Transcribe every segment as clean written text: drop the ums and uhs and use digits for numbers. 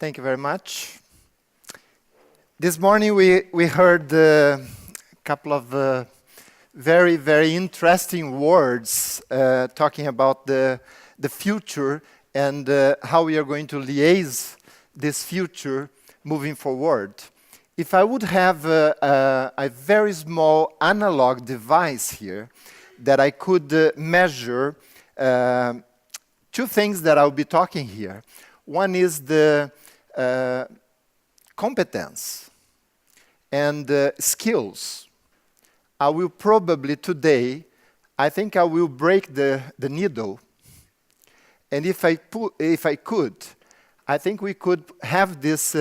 Thank you very much. This morning we heard a couple of very, very interesting words talking about the future and how we are going to liaise this future moving forward. If I would have a very small analog device here that I could measure two things that I'll be talking here. One is the competence and skills. I will probably today, I think I will break the needle. And if I could, I think we could have this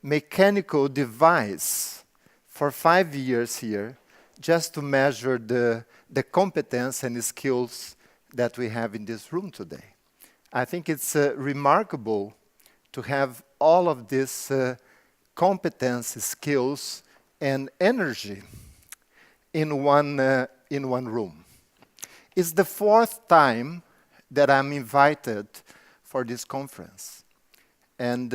mechanical device for 5 years here just to measure the competence and the skills that we have in this room today. I think it's remarkable to have all of this competence, skills, and energy in one room. It's the fourth time that I'm invited for this conference. And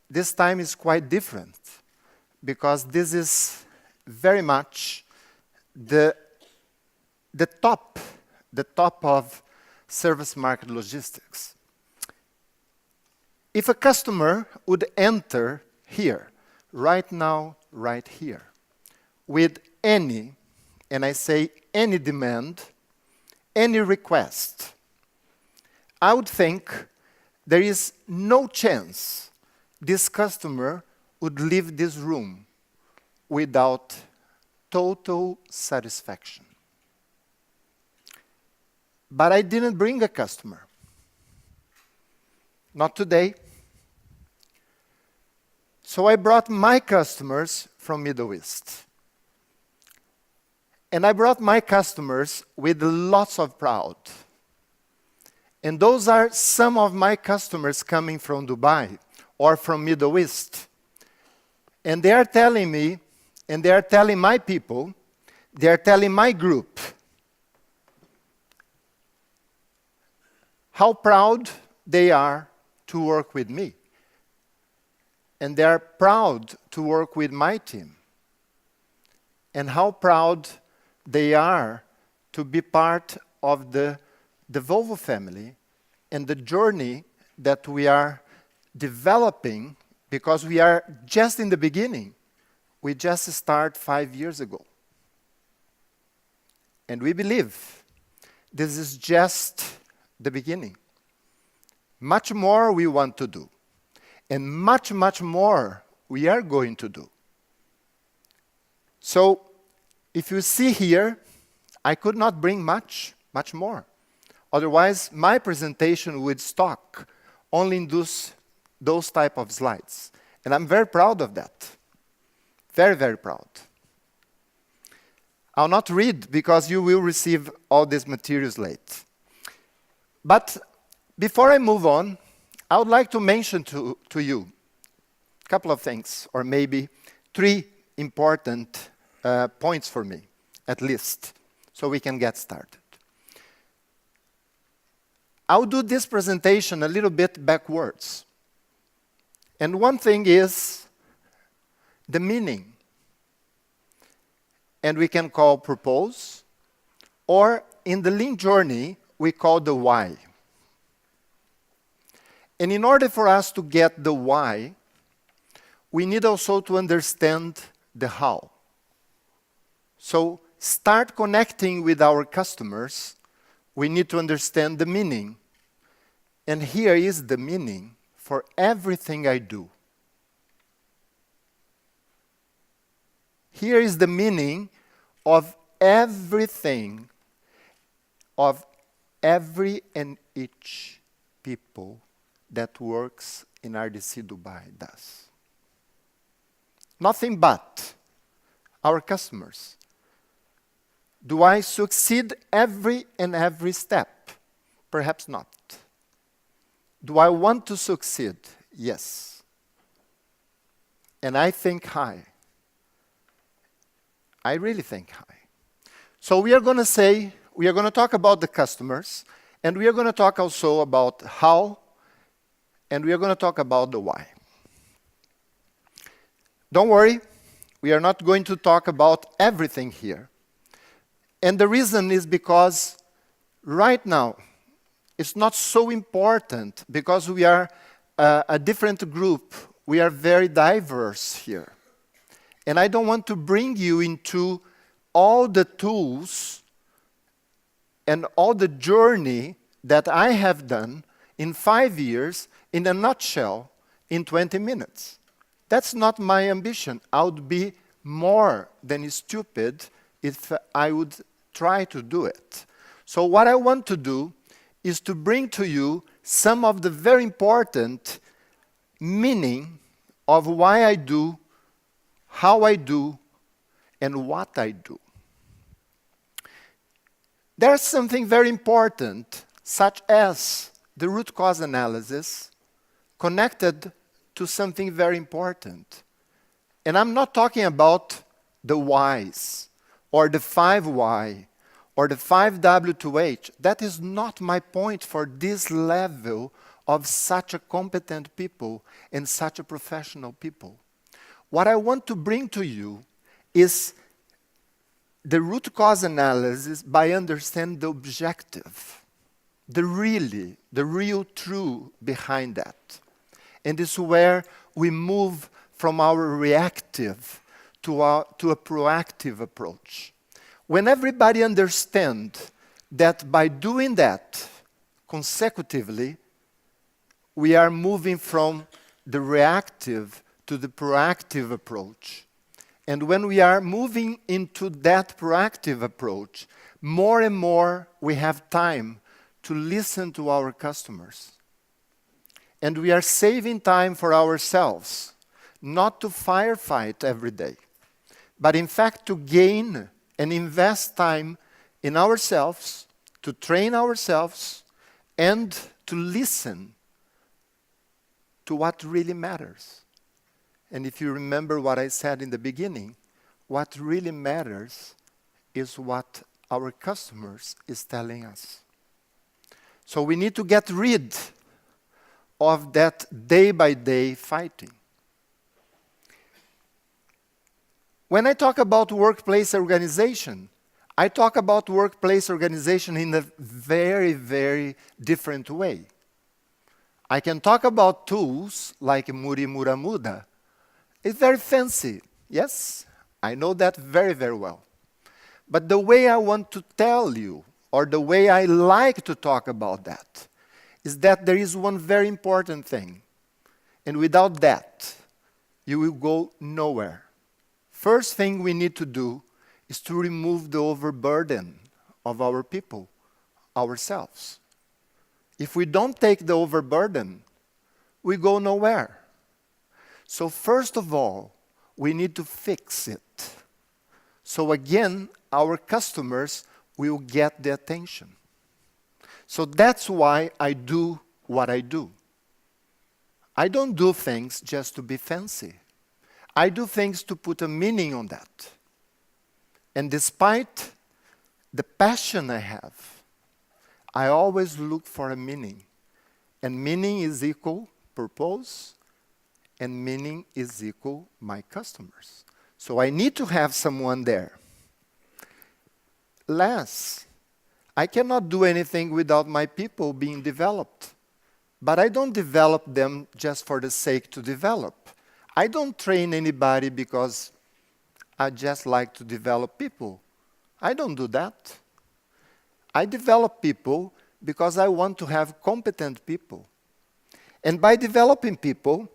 this time is quite different because this is very much the top of service market logistics. If a customer would enter here, right now, right here, with any, and I say any demand, any request, I would think there is no chance this customer would leave this room without total satisfaction. But I didn't bring a customer. Not today. So I brought my customers from Middle East. And I brought my customers with lots of pride. And those are some of my customers coming from Dubai or from Middle East. And they are telling me, and they are telling my people, they are telling my group, how proud they are to work with me. And they are proud to work with my team. And how proud they are to be part of the Volvo family and the journey that we are developing, because we are just in the beginning. We just started 5 years ago. And we believe this is just the beginning. Much more we want to do. And much, much more we are going to do. So, if you see here, I could not bring much more. Otherwise, my presentation would stop only in those type of slides. And I'm very proud of that. Very, very proud. I'll not read because you will receive all these materials late. But before I move on, I would like to mention to you a couple of things, or maybe 3 important points for me, at least, so we can get started. I'll do this presentation a little bit backwards. And one thing is the meaning. And we can call purpose, or in the Lean journey, we call the why. And in order for us to get the why, we need also to understand the how. So start connecting with our customers. We need to understand the meaning. And here is the meaning for everything I do. Here is the meaning of everything, of every and each people that works in RDC Dubai does. Nothing but our customers. Do I succeed every step? Perhaps not. Do I want to succeed? Yes. And I think high. I really think high. So we are going to talk about the customers, and we are going to talk also about how, and we are going to talk about the why. Don't worry, we are not going to talk about everything here. And the reason is because right now, it's not so important because we are a different group. We are very diverse here. And I don't want to bring you into all the tools and all the journey that I have done in 5 years in a nutshell in 20 minutes. That's not my ambition. I would be more than stupid if I would try to do it. So what I want to do is to bring to you some of the very important meaning of why I do, how I do, and what I do. There's something very important, such as the root cause analysis, connected to something very important. And I'm not talking about the whys, or the 5 why, or the 5W2H. That is not my point for this level of such a competent people and such a professional people. What I want to bring to you is the root cause analysis by understanding the objective, the real true behind that. And this is where we move from our reactive to a proactive approach. When everybody understands that by doing that consecutively, we are moving from the reactive to the proactive approach. And when we are moving into that proactive approach, more and more we have time to listen to our customers. And we are saving time for ourselves, not to firefight every day, but in fact to gain and invest time in ourselves, to train ourselves, and to listen to what really matters. And if you remember what I said in the beginning, what really matters is what our customers is telling us. So we need to get rid of that day-by-day fighting. When I talk about workplace organization, I talk about workplace organization in a very, very different way. I can talk about tools like Muri Muramuda. It's very fancy. Yes, I know that very, very well. But the way I want to tell you, or the way I like to talk about that, is that there is one very important thing. And without that, you will go nowhere. First thing we need to do is to remove the overburden of our people, ourselves. If we don't take the overburden, we go nowhere. So first of all, we need to fix it. So again, our customers will get the attention. So that's why I do what I do. I don't do things just to be fancy. I do things to put a meaning on that. And despite the passion I have, I always look for a meaning. And meaning is equal purpose, and meaning is equal my customers. So I need to have someone there. Last, I cannot do anything without my people being developed. But I don't develop them just for the sake to develop. I don't train anybody because I just like to develop people. I don't do that. I develop people because I want to have competent people. And by developing people,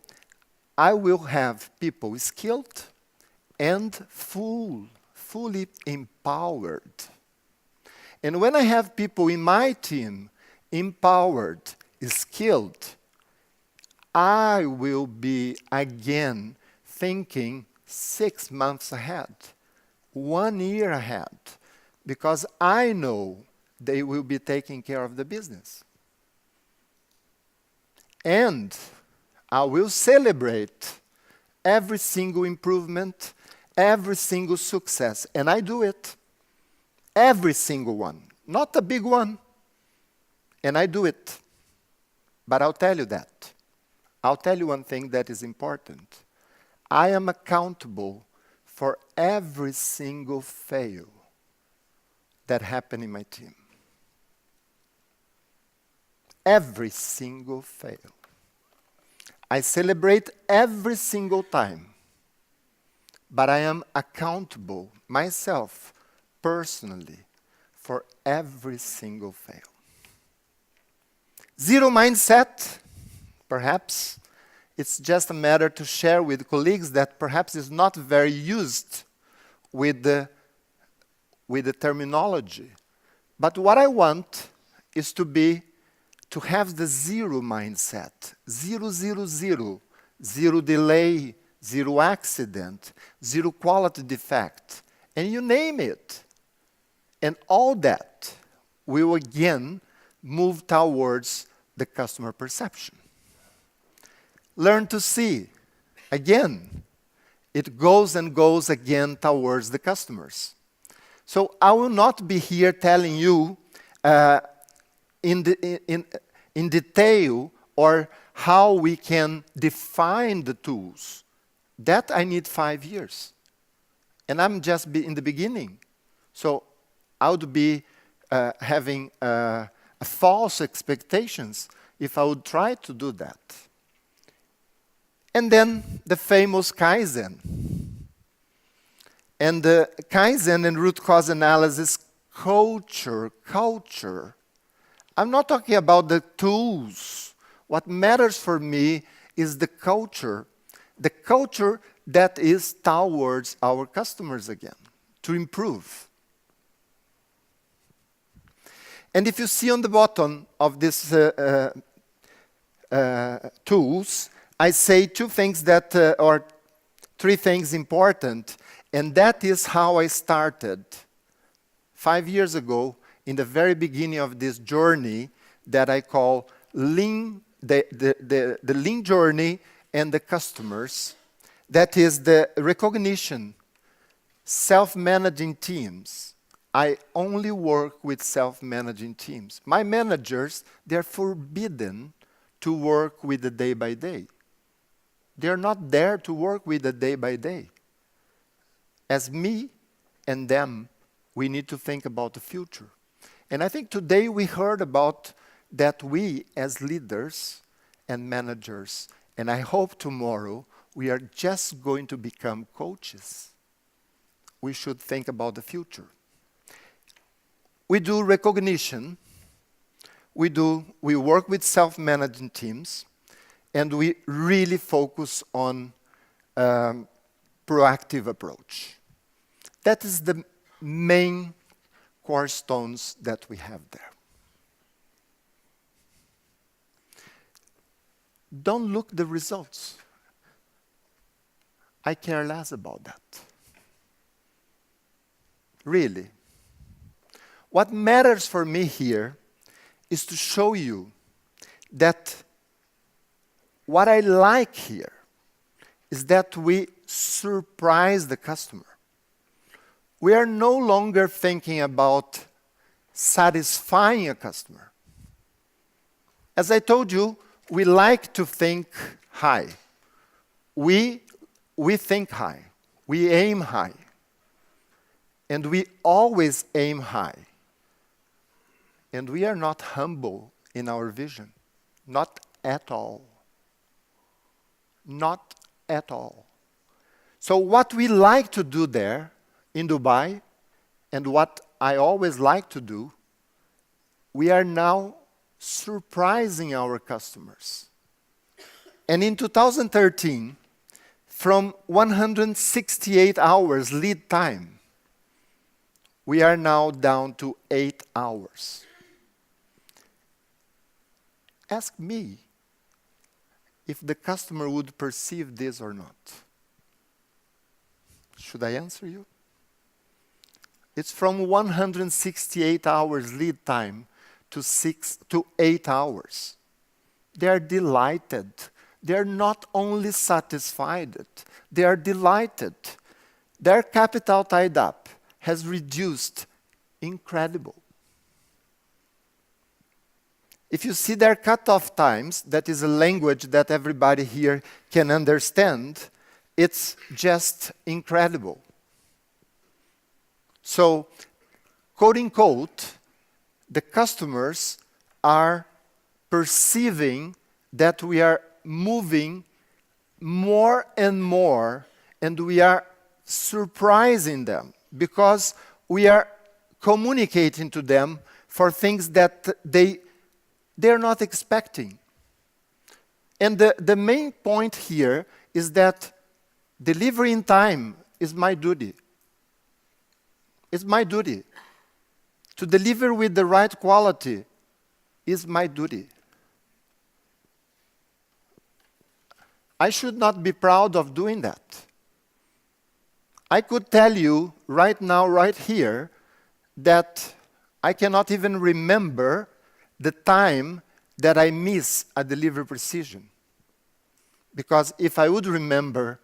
I will have people skilled and fully empowered. And when I have people in my team empowered, skilled, I will be again thinking 6 months ahead, 1 year ahead, because I know they will be taking care of the business. And I will celebrate every single improvement, every single success, and I do it. Every single one, not a big one, and I do it. But I'll tell you that. I'll tell you one thing that is important. I am accountable for every single fail that happened in my team. Every single fail. I celebrate every single time, but I am accountable myself personally for every single fail. Zero mindset, perhaps it's just a matter to share with colleagues that perhaps is not very used with the terminology. But what I want is to have the zero mindset. Zero, zero, zero. Zero delay, zero accident, zero quality defect. And you name it. And all that will again move towards the customer perception. Learn to see. Again, it goes and goes again towards the customers. So I will not be here telling you in detail or how we can define the tools. That I need 5 years. And I'm just in the beginning. So I would be having false expectations if I would try to do that. And then the famous Kaizen. And the Kaizen and root cause analysis culture. I'm not talking about the tools. What matters for me is the culture that is towards our customers again, to improve. And if you see on the bottom of these tools, I say two things or three things important, and that is how I started 5 years ago in the very beginning of this journey that I call Lean, the Lean journey and the customers. That is the recognition, self-managing teams. I only work with self-managing teams. My managers, they're forbidden to work with the day-by-day. They're not there to work with the day-by-day. As me and them, we need to think about the future. And I think today we heard about that we as leaders and managers, and I hope tomorrow we are just going to become coaches. We should think about the future. We do recognition. We work with self-managing teams, and we really focus on proactive approach. That is the main cornerstones that we have there. Don't look the results. I care less about that. Really. What matters for me here is to show you that what I like here is that we surprise the customer. We are no longer thinking about satisfying a customer. As I told you, we like to think high. We think high. We aim high. And we always aim high. And we are not humble in our vision. Not at all. Not at all. So what we like to do there in Dubai, and what I always like to do, we are now surprising our customers. And in 2013, from 168 hours lead time, we are now down to 8 hours. Ask me if the customer would perceive this or not. Should I answer you? It's from 168 hours lead time to 6 to 8 hours. They are delighted. They are not only satisfied, they are delighted. Their capital tied up has reduced incredible. If you see their cutoff times, that is a language that everybody here can understand, it's just incredible. So, quote unquote, the customers are perceiving that we are moving more and more, and we are surprising them because we are communicating to them for things that they're not expecting. And the main point here is that delivery in time is my duty. It's my duty. To deliver with the right quality is my duty. I should not be proud of doing that. I could tell you right now, right here, that I cannot even remember the time that I miss a delivery precision. Because if I would remember,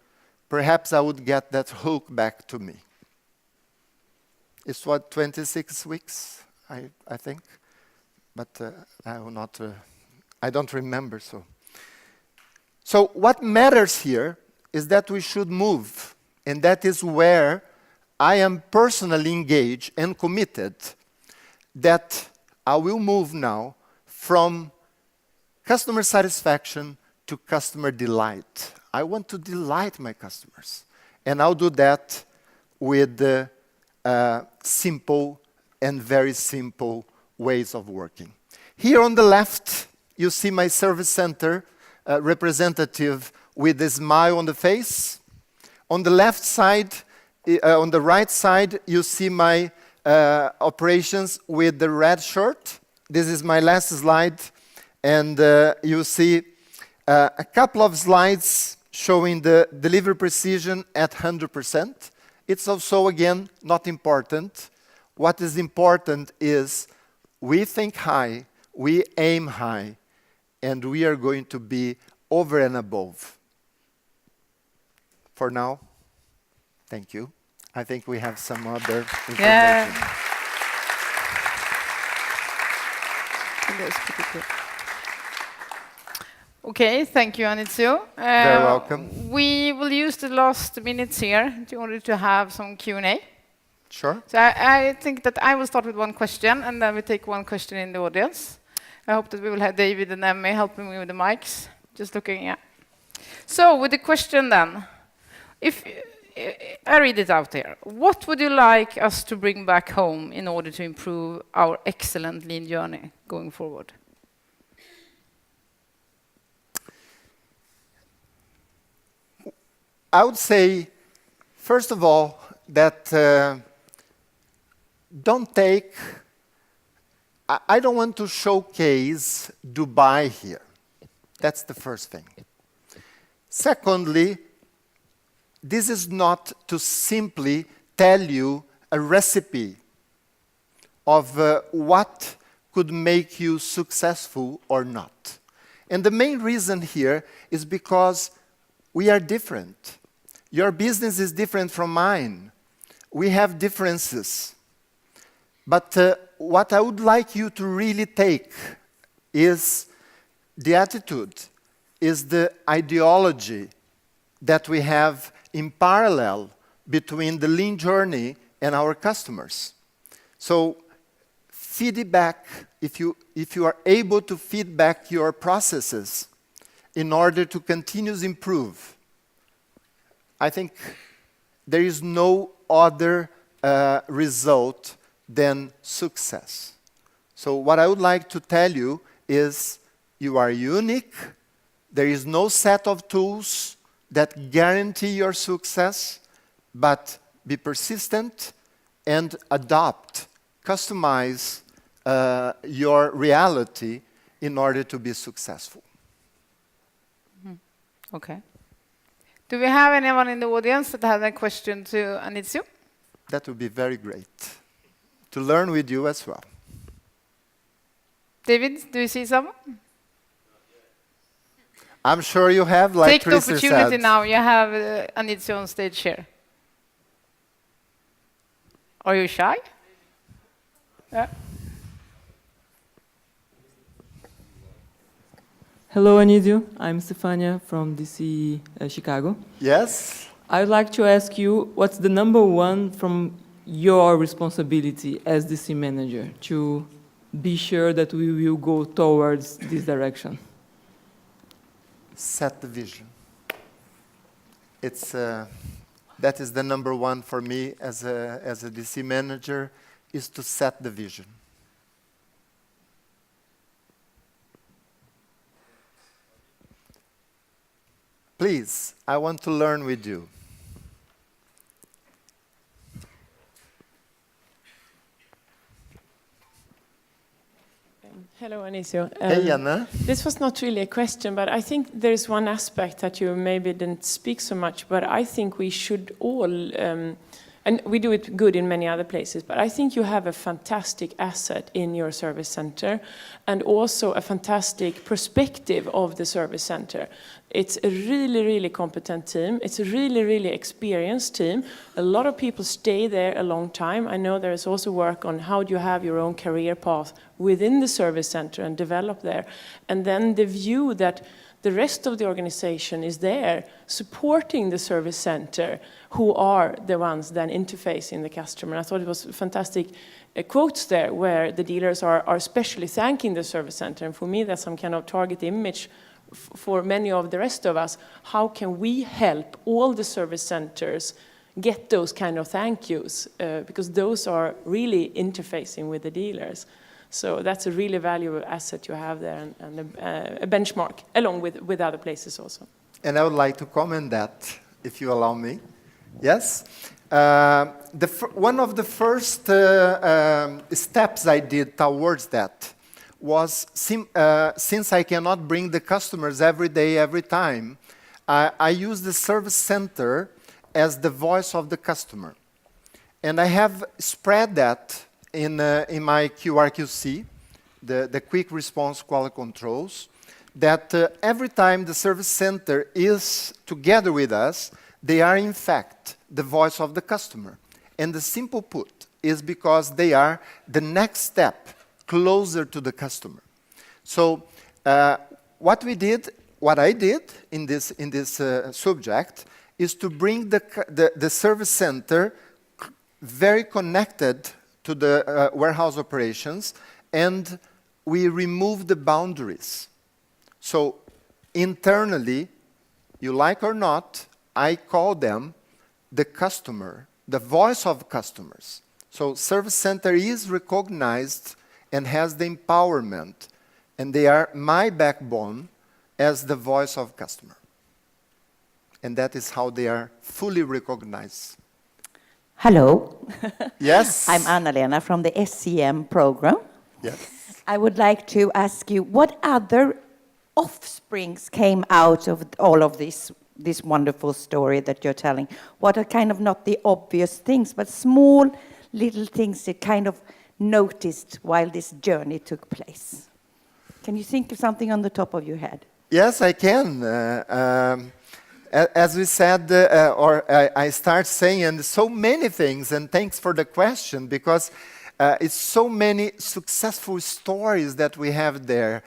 perhaps I would get that hook back to me. It's what, 26 weeks, I think? But I will not, I don't remember, so. So what matters here is that we should move, and that is where I am personally engaged and committed that I will move now from customer satisfaction to customer delight. I want to delight my customers, and I'll do that with simple and very simple ways of working. Here on the left, you see my service center representative with a smile on the face. On the left side, on the right side, you see my operations with the red shirt. This is my last slide, and you see a couple of slides showing the delivery precision at 100%. It's also, again, not important. What is important is we think high, we aim high, and we are going to be over and above. For now, thank you. I think we have some other information. Yeah. Okay, thank you, Anizio. Very welcome. We will use the last minutes here in order to have some Q&A. Sure. So I think that I will start with one question, and then we take one question in the audience. I hope that we will have David and Emmy helping me with the mics. Just looking, yeah. So with the question then, if I read it out there, what would you like us to bring back home in order to improve our excellent lean journey going forward? I would say, first of all, that don't take, I don't want to showcase Dubai here. That's the first thing. Secondly, this is not to simply tell you a recipe of what could make you successful or not. And the main reason here is because we are different. Your business is different from mine. We have differences. But what I would like you to really take is the attitude, is the ideology that we have in parallel between the lean journey and our customers. So feedback, if you are able to feedback your processes in order to continuously improve, I think there is no other result than success. So what I would like to tell you is you are unique. There is no set of tools that guarantee your success, but be persistent and adopt, customize your reality in order to be successful. Okay. Do we have anyone in the audience that has a question to Anizio? That would be very great to learn with you as well. David, do you see someone? I'm sure you have, like Take the Christer opportunity said. now. You have Anizio on stage here. Are you shy? Yeah. Hello, Anizio. I'm Stefania from DC, Chicago. Yes? I would like to ask you, what's the number one from your responsibility as DC manager to be sure that we will go towards this direction? Set the vision. That is the number one for me as a DC manager, is to set the vision. Please, I want to learn with you. Hello, Anizio. Hey, Anna. This was not really a question, but I think there is one aspect that you maybe didn't speak so much, but I think we should all, and we do it good in many other places, but I think you have a fantastic asset in your service center and also a fantastic perspective of the service center. It's a really, really competent team. It's a really, really experienced team. A lot of people stay there a long time. I know there is also work on how do you have your own career path within the service center and develop there. And then the view that the rest of the organization is there supporting the service center, who are the ones then interfacing the customer. I thought it was fantastic quotes there where the dealers are especially thanking the service center. And for me, that's some kind of target image for many of the rest of us. How can we help all the service centers get those kind of thank yous? Because those are really interfacing with the dealers. So that's a really valuable asset you have there and a benchmark, along with other places also. And I would like to comment that, if you allow me. Yes? One of the first steps I did towards that was, since I cannot bring the customers every day, every time, I use the service center as the voice of the customer. And I have spread that in my QRQC, the quick response quality controls, that every time the service center is together with us, they are in fact the voice of the customer. And the simple put is because they are the next step closer to the customer. So what I did in this subject is to bring the service center very connected to the warehouse operations, and we remove the boundaries. So internally, you like or not, I call them the customer, the voice of customers. So service center is recognized and has the empowerment, and they are my backbone as the voice of customer. And that is how they are fully recognized. Hello. Yes. I'm Anna-Lena from the SCM program. Yes. I would like to ask you, what other offsprings came out of all of this wonderful story that you're telling? What are kind of not the obvious things, but small little things that kind of noticed while this journey took place? Can you think of something on the top of your head? Yes, I can. As we said, or I start saying, and so many things, and thanks for the question, because it's so many successful stories that we have there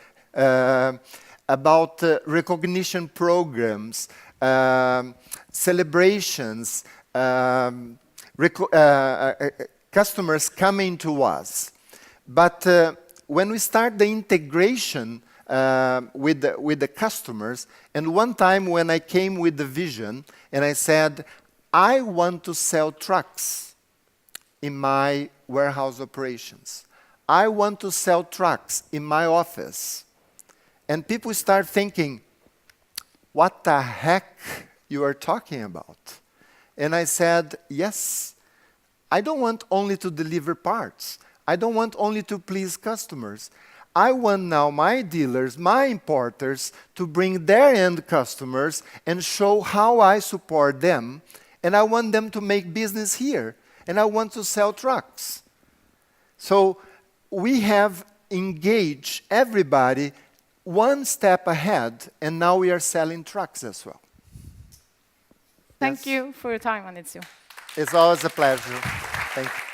about recognition programs, celebrations, customers coming to us. But when we start the integration with the customers, and one time when I came with the vision and I said, I want to sell trucks in my warehouse operations. I want to sell trucks in my office. And people start thinking, what the heck you are talking about? And I said, yes, I don't want only to deliver parts. I don't want only to please customers. I want now my dealers, my importers, to bring their end customers and show how I support them. And I want them to make business here. And I want to sell trucks. So we have engaged everybody one step ahead, and now we are selling trucks as well. Thank you for your time, Anizio. It's always a pleasure. Thank you.